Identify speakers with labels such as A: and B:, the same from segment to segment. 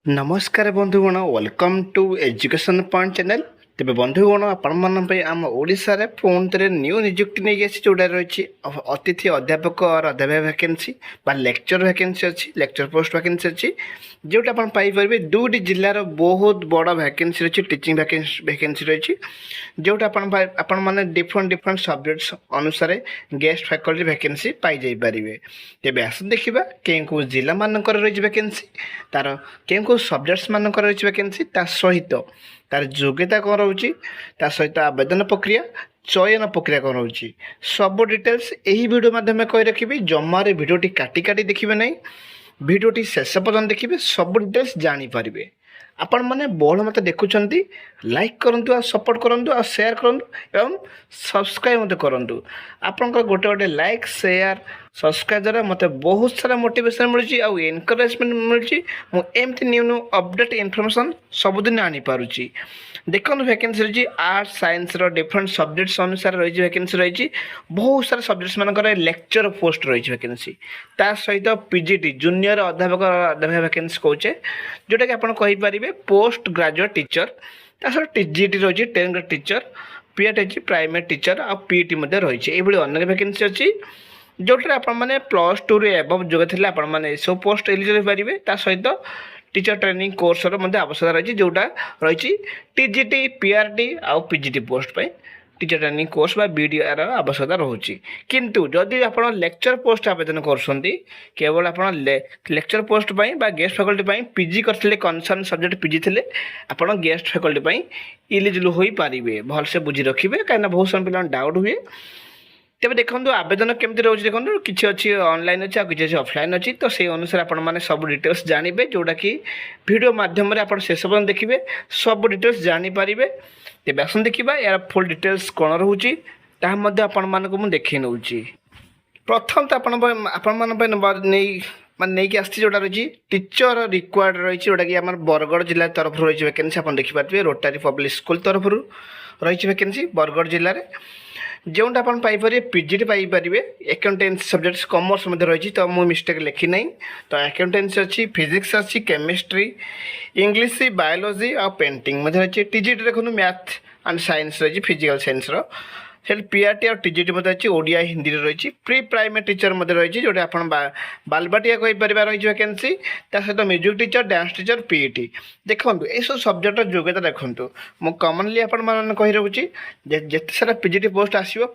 A: नमस्कार बंधुगण welcome to education point channel. तेज बंधुगण आपण आम ओडिशा रे पुणी थे न्यू निजुक्ति नहीं आसी जोटा रही अतिथि अध्यापक और अध्यापक वैकेंसी बा लेक्चर वैकेंसी अच्छी लेक्चर पोस्ट वैकेंसी अच्छी जोटा आप पाइपर दुईट जिलार बहुत बड़ वैकेंसी रही टीचिंग वैकेंसी रही जोटा आपण मैंने डिफरेंट डिफरेंट सब्जेक्ट्स अनुसार गेस्ट फैकल्टी वैकेंसी पाई पारे। तेज आस देखा कें जिला मानक रही वैकेंसी तार कें सब्जेक्ट्स मानक रही वैकेंसी ता सहित तार योग्यता कौन रोचे ता सहित आवेदन प्रक्रिया चयन प्रक्रिया कौन रोचे सब डिटेल्स यही वीडियो माध्यम कही रखी जमारे वीडियोटी काटी काटी देखिए ना वीडियोटी शेष पर्यटन देखिए सब डिटेल्स जानीपारे। आपण मैंने बहुल मत देखुंट लाइक करूँ आ सपोर्ट करूँ आ शेयर करूँ एवं सब्सक्राइब मत करूँ। आपंकर गोटे गोटे लाइक शेयर सब्सक्राइब द्वारा मत बहुत सारा मोटिवेशन मिलूँ आउ एनकरेजमेंट मिलूँ एमती न्यू न्यू अपडेट इनफॉरमेशन सबुदिन आनी पारुची। देखो वैकेंसी रही आर्ट्स साइंस डिफरेंट सब्जेक्ट्स अनुसार रही वैकेंसी रही बहुत सारा सब्जेक्ट्स मानक लेक्चर पोस्ट रही वैकेंसी ता सहित पीजीटी जूनियर अध्यापक अध्यापक वैकेंसी कौचे जोटा कि आपड़ कहींपारे पोस्ट ग्रेजुएट टीचर ता सहित टीजीटी रही 10th grade teacher PAT primary teacher आ पीईटी रही अनेक वैकेंसी अच्छी जोटा आपने +2 एबव जोग थे आपने सब पोस्ट एलिजिबल पारे ता सहित टीचर ट्रेनिंग कोर्स आवश्यकता रही जोटा रही टीजीटी पीआरटी आउ पीजीटी पोस्ट पे टीचर ट्रेनिंग कोर्स बा बीडीआर आवश्यकता रोचे। किंतु जदि आप लेक्चर पोस्ट आवेदन करते केवल आप लेक्चर पोस्ट पर बा गेस्ट फैकल्टी पीजी करते कनसर्न सब्जेक्ट पीजी थे आप गेस्ट फैकल्टी इलिजिबल हो पारे भलसे बुझी रखिए कहीं बहुत सारे पिला डाउट हुए। तेज देखो आवेदन केमती रोज देखो किसी अच्छी ऑनलाइन अच्छी किसी अच्छी ऑफलाइन अच्छी तो से अनुसार आपने सब डिटेल्स जानवे जोटा कि वीडियो माध्यम आप शेष पर्यटन देखिए सब डिटेल्स जानीपारे। तेज आसन देखा यार फुल डिटेल्स कौन रोचे आपण मानक मुझे देखी नौ प्रथम तो आपण नहीं कि आसी जोटा रही टीचर रिक्वायर्ड रही जोटा कि आम बरगढ़ जिला तरफ रही वैकेंसी आप देखिपारे रोटारी पब्लिक स्कूल तरफ रही वैकेंसी बरगढ़ जिले में जोटा आप Piper PGT Piper accountancy subjects commerce रही तो मुझे मिस्टेक लिखी ना तो अकाउंटेंसी अच्छी फिजिक्स अच्छी केमिस्ट्री इंग्लिश बायोलोजी आ पेंटिंग रही टीजीटी देखो मैथ एंड साइंस रही फिजिकल साइंस पीआरटी और टीजीटी अच्छी ओडिया हिंदी रही प्री प्राइमरी टीचर रही जोटा आप बालबाटिया कहीपर रही वैकेंसी सहित music teacher dance teacher PET देखो ये सब सब्जेक्ट योग्यता देखो मुझे कमनली आपण कही रोचे जिते सारा पीजीटी पोस्ट आसो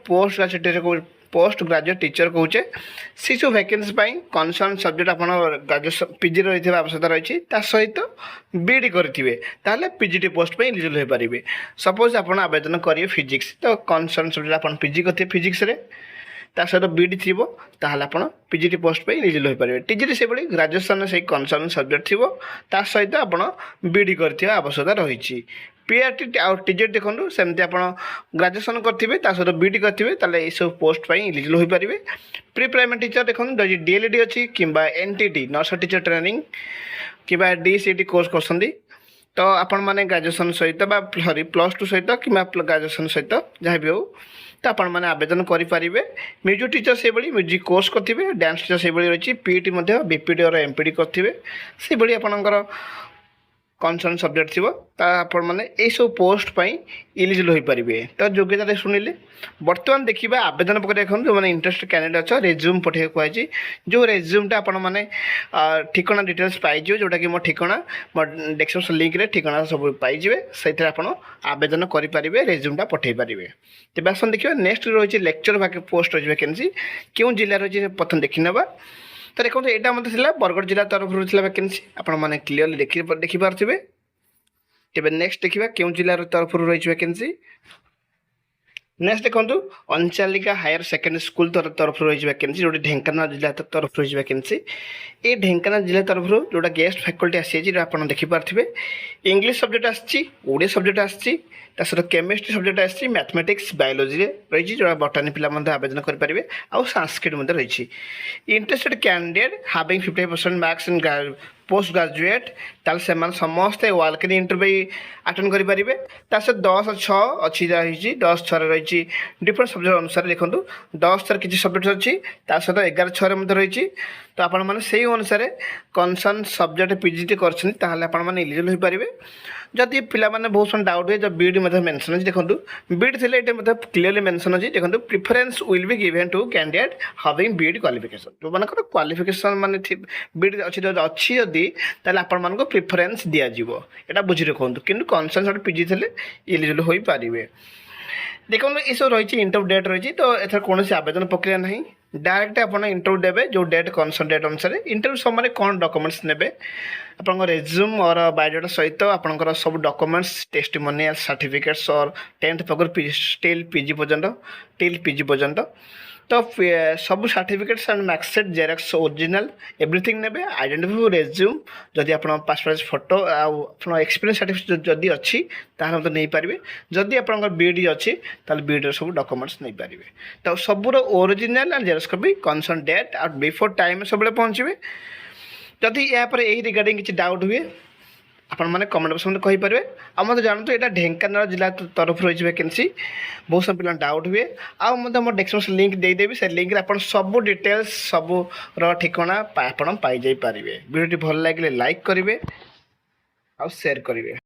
A: पोस्ट ग्रेजुएट टीचर कहे सी सब वैकेंसी कनसर्न सब्जेक्ट आप ग्रेजुएशन पीजी रही आवश्यकता रही सहित बीडी करेंगे ताहले पीजीटी पोस्ट पे एलिजिबल हो पारे। सपोज आप आवेदन करेंगे फिजिक्स तो कनसर्न सब्जेक्ट आप पीजी करते फिजिक्स सहित बीडी थी ताहले आप पीजीटी पोस्ट पे एलिजिबल हो पारे। टीजीटी से ग्रेजुएशन से कनसर्न सब्जेक्ट थी सहित आप बीडी कर आवश्यकता रही। पीआरटी आउ टीजेट देखो सेमती आप ग्रेजुएशन करेंगे सहित बीडी करेंगे ये सब पोस्ट एलिजिबल हो पारे। प्री प्राइमरी टीचर देखो डीएलडी अच्छी कि एनटीटी नर्सरी टीचर ट्रेनिंग कि डीसीटी कोर्स कर तो आपण मैंने ग्रेजुएशन सहित सॉरी +2 सहित कि ग्रेजुएशन सहित जहाँ भी हो तो आपण मैंने आवेदन करेंगे। म्यूजिक टीचर से म्यूजिक कोर्स करेंगे डांस टीचर से रही पीईटी बीपीडी और एमपीडी करेंगे से भाई आपणकर कनसर्न सब्जेक्ट थी आपने यही सब पोस्ट एलिजिबल हो पारे। तो योग्यता शुणिले बर्तमान देखा आवेदन प्रक्रिया देखो जो मैंने इंटरेस्ट कैंडिडेट अच्छा रेज्यूम पठे कहुई जो रेज्यूमटा आपने ठिकाना डिटेल्स पाइजे जोटा कि मो ठिकाना मो डिस्क्रिप्शन लिंक रे ठिकाना सब पाइजे से आप आवेदन करेंगे रेज्यूमटा पठे पारे। तेज आसन देखिए नेक्स्ट रही लेक्चर पोस्ट रही वैकेंसी क्यों जिला रही प्रथम देखी ना तो देखो यहाँ मतलब बरगढ़ जिला तरफ वैकेंसी आपने क्लीयरली देखिपारे। तेज नेक्स्ट देखा क्यों जिलार तरफ रही वैकेंसी नेक्स्ट देखो अंचालिका हायर सेकेंडरी स्कूल तरफ रही वैकेंसी जो ढेंकानाल जिला तरफ रही वैकेंसी ये ढेंकानाल जिला तरफ जोटा गेस्ट फैकल्टी आसी आप देखिपारे इंग्लिश सब्जेक्ट आड़िया सब्जेक्ट आसी केमिस्ट्री सब्जेक्ट आसी मैथमेटिक्स बायोलोजी रही जो बटानी पिला आवेदन करेंगे आउ संस्कृत रही interested candidate having 50% marks in post graduate ताल से समस्ते वाल्क इन इंटरव्यू अटेंड करेंगे 10/6 अच्छी रही 10/6 रही डिफरेंट सब्जेक्ट अनुसार देखो 10 किसी सब्जेक्ट अच्छी सहित 11/6 रही ତ ଆପଣମାନେ ସେଇ ଅନୁସାରେ କନସର୍ନ ସବଜେକ୍ଟ ପିଜିଟି କରିଛନ୍ତି ତାହେଲେ ଆପଣମାନେ ଏଲିଜିବଲ୍ ହୋଇପାରିବେ। ଯଦି ପିଲାମାନେ ବହୁତ ସମୟ ଡାଉଟ୍ ହୁଏ ବିଇଡ଼ି ମଧ୍ୟ ମେନସନ୍ ଅଛି, ଦେଖନ୍ତୁ ବିଇଡ଼ି ଥିଲେ ଏଇଟା ମଧ୍ୟ କ୍ଲିୟରଲି ମେନସନ୍ ଅଛି। ଦେଖନ୍ତୁ preference will be given to candidate having B Ed qualification. ଯେଉଁମାନଙ୍କର କ୍ୱାଲିଫିକେସନ୍ ମାନେ ବିଇଡ଼ି ଅଛି ଯଦି ତାହେଲେ ଆପଣମାନଙ୍କୁ ପ୍ରିଫରେନ୍ସ ଦିଆଯିବ, ଏଇଟା ବୁଝି ରଖନ୍ତୁ। କିନ୍ତୁ କନସର୍ନ ସବଜେକ୍ଟ ପିଜି ଥିଲେ ଏଲିଜିବଲ୍ ହୋଇପାରିବେ। ଦେଖନ୍ତୁ ଏସବୁ ରହିଛି ଇଣ୍ଟରଭ୍ୟୁ ଡେଟ୍ ରହିଛି, ତ ଏଥର କୌଣସି ଆବେଦନ ପ୍ରକ୍ରିୟା ନାହିଁ। डायरेक्ट आप इंटरव्यू देवे जो डेट कनसर्न डेट अनुसार इंटरव्यू समय कौन डॉक्यूमेंट्स नेबे आप रेज्यूम और बायोडाटा सहित आपंकर सब डॉक्यूमेंट्स टेस्टिमोनियल सर्टिफिकेट्स और 10th पगर स्टिल पीजी पर्यंत तो सब certificates and marksheet Xerox original everything नेबे आइडेंटिटी रेज्यूम जदि आप पासपोर्ट फोटो आप एक्सपीरियंस सर्टिफिकेट जदि अच्छी ताहले तो नहीं पारे जदि आप बीडी अच्छी ताहले बीडी सब डॉक्यूमेंट्स नहीं पारे तो सबूर original and xerox copy concern date और बिफोर टाइम सब पहुँचे जदि यापर यही रिगार्डिंग किसी डाउट हुए आपण मैंने कमेंट बॉक्स में कहींपारे आम जानते यहाँ ढेंकानाल जिला तरफ रही वैकेंसी बहुत सब पिला डाउट हुए आम डेस्क्रिप्शन लिंक देदेवी से लिंक आप सब डिटेल्स सब ठिकाना आप पाई जाई पारे वीडियो भल लगे लाइक करेंगे और शेयर करेंगे।